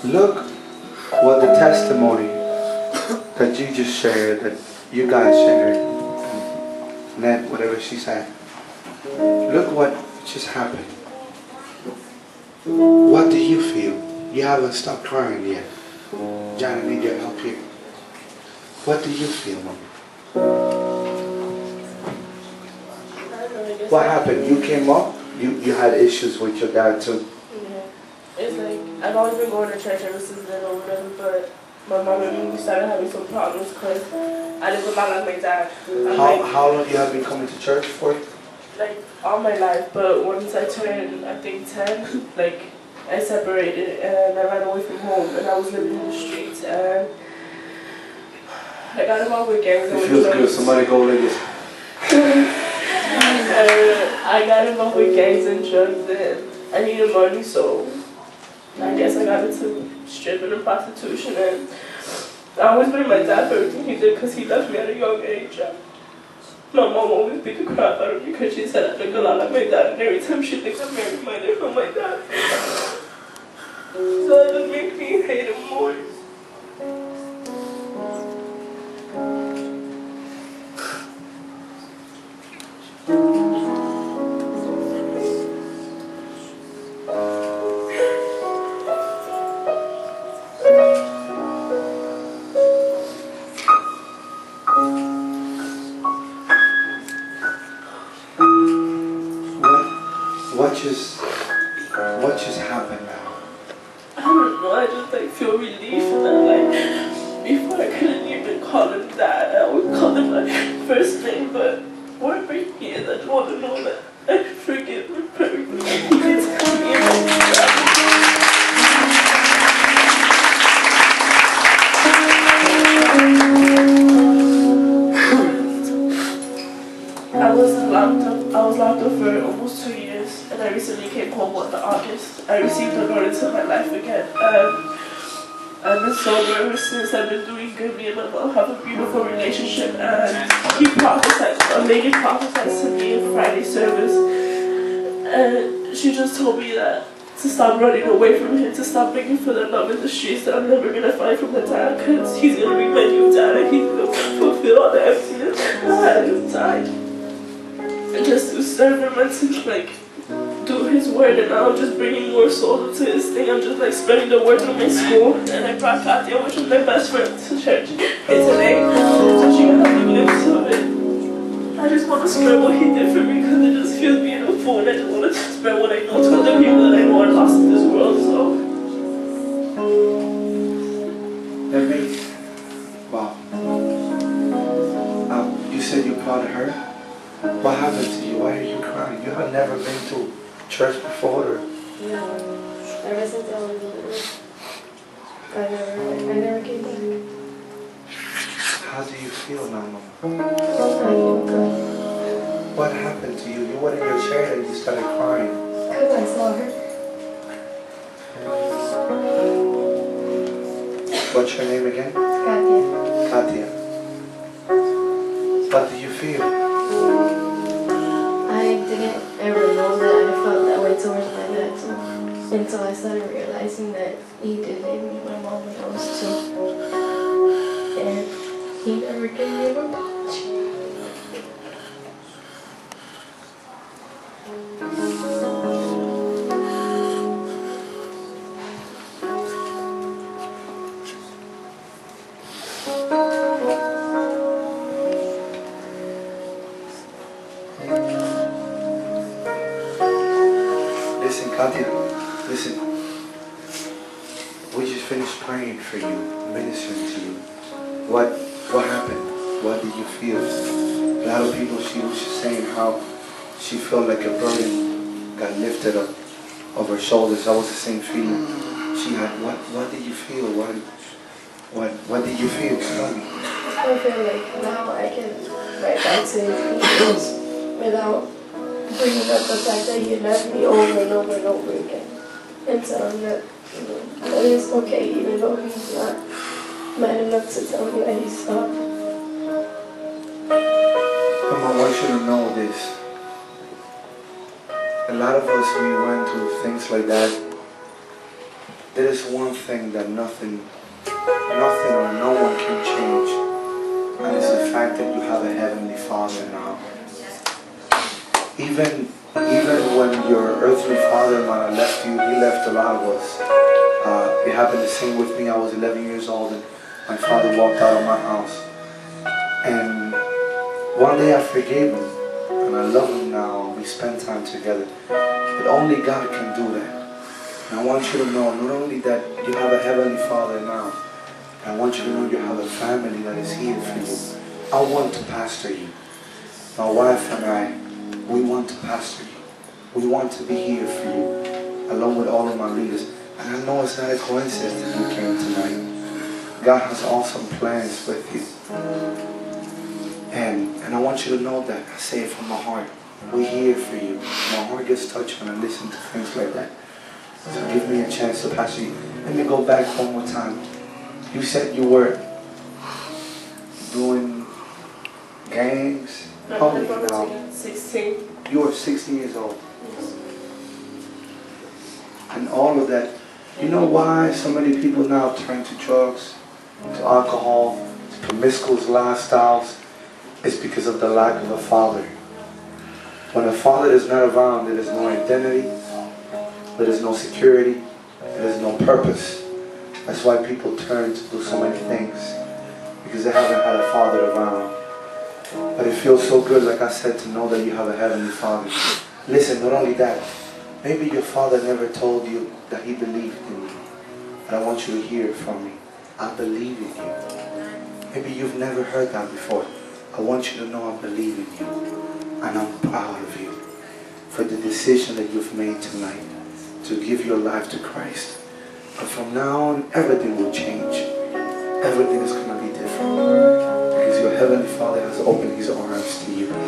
Look what the testimony that you just shared, that you guys shared, Ned, whatever she said. Look what just happened. What do you feel? You haven't stopped crying yet. John, I need your help here. What do you feel, Mom? What happened? You came up, you had issues with your dad too. Yeah. It's like, I've always been going to church ever since then or whatever, but my mom and me started having some problems because I didn't look like my dad. How long you have been coming to church for? Like, all my life, but once I turned, I think 10, like, I separated and I ran away from home and I was living in the streets and I got involved with gangs and it feels good. Somebody go like this. I got involved with gangs and drugs and I needed money, so I guess I got into stripping and prostitution, and I always blame my dad for everything he did because he left me at a young age. My mom always beat the crap out of me because she said I look a lot like my dad, and every time she thinks I'm very reminded of my dad. So it just makes me hate him more. What just happened now? I don't know, I just like feel relief and like before I couldn't even call him dad. I would call him my first name, but wherever he is, I just want to know that I forgive him for everything he did to me and my I was locked up for almost 2 years, and I recently came home on August. I received the Lord into my life again. I've been sober ever since. I've been doing good. Me and my mom have a beautiful relationship, and he prophesied, a lady prophesied to me in Friday service, and she just told me that to stop running away from him, to stop looking for the love in the streets that I'm never gonna find from my dad, because he's gonna be my new dad, and he's gonna fulfill all the emptiness I had inside. And just to serve him and to like do his word, and now I'm just bringing more souls to his thing. I'm just like spreading the word through my school, and I brought Katia, which is my best friend, to church today, so she can have a glimpse of it. I just want to spread what he did for me because it just feels beautiful, and I just want to spread what I know to other people that I know are lost in this world. So wow. You said you proud of her? What happened to you? Why are you crying? You have never been to church before? Or? No. Ever since I was little, I never came back. How do you feel now, Mama? I feel good. What happened to you? You went in your chair and you started crying. Because I saw her. What's your name again? Katia. Katia. What do you feel? I didn't ever know that I felt that way towards my dad too, until I started realizing that he did leave me my mom when I was 2, and he never gave me an apology. Listen, Katia, listen. We just finished praying for you, ministering to you. What happened? What did you feel? A lot of people, she was just saying how she felt like a burden got lifted up of her shoulders. That was the same feeling she had. What did you feel? What did you feel? Tell me. I feel like now I can write back to his emails without bringing up the fact that he left me over and over and over again, and tell him that, that it's okay, even though he's not man enough to tell me that he's sorry. Come on, I want you to know this. A lot of us, we went through things like that, there is one thing that nothing or no one can change, and it's the fact that you have a Heavenly Father now. Even when your earthly father might have left you, he left a lot of us. It happened the same with me. I was 11 years old and my father walked out of my house. And one day I forgave him and I love him now. We spend time together. But only God can do that. And I want you to know not only that you have a Heavenly Father now, I want you to know you have a family that is here for you. I want to pastor you. My wife and I, we want to pastor you. We want to be here for you, along with all of my leaders. And I know it's not a coincidence that you came tonight. God has awesome plans with you. And I want you to know that. I say it from my heart. We're here for you. My heart gets touched when I listen to things like that. So give me a chance to pastor you. Let me go back one more time. You said you were doing gangs. How old are you now? 16. You were 16 years old. And all of that. You know why so many people now turn to drugs, to alcohol, to promiscuous lifestyles? It's because of the lack of a father. When a father is not around, there is no identity, there is no security, there is no purpose. That's why people turn to do so many things, because they haven't had a father around. But it feels so good, like I said, to know that you have a Heavenly Father. Listen, not only that, maybe your father never told you that he believed in you. But I want you to hear it from me. I believe in you. Maybe you've never heard that before. I want you to know I believe in you. And I'm proud of you for the decision that you've made tonight to give your life to Christ. But from now on, everything will change. Everything is going to be different. Because your Heavenly Father has opened His arms to you.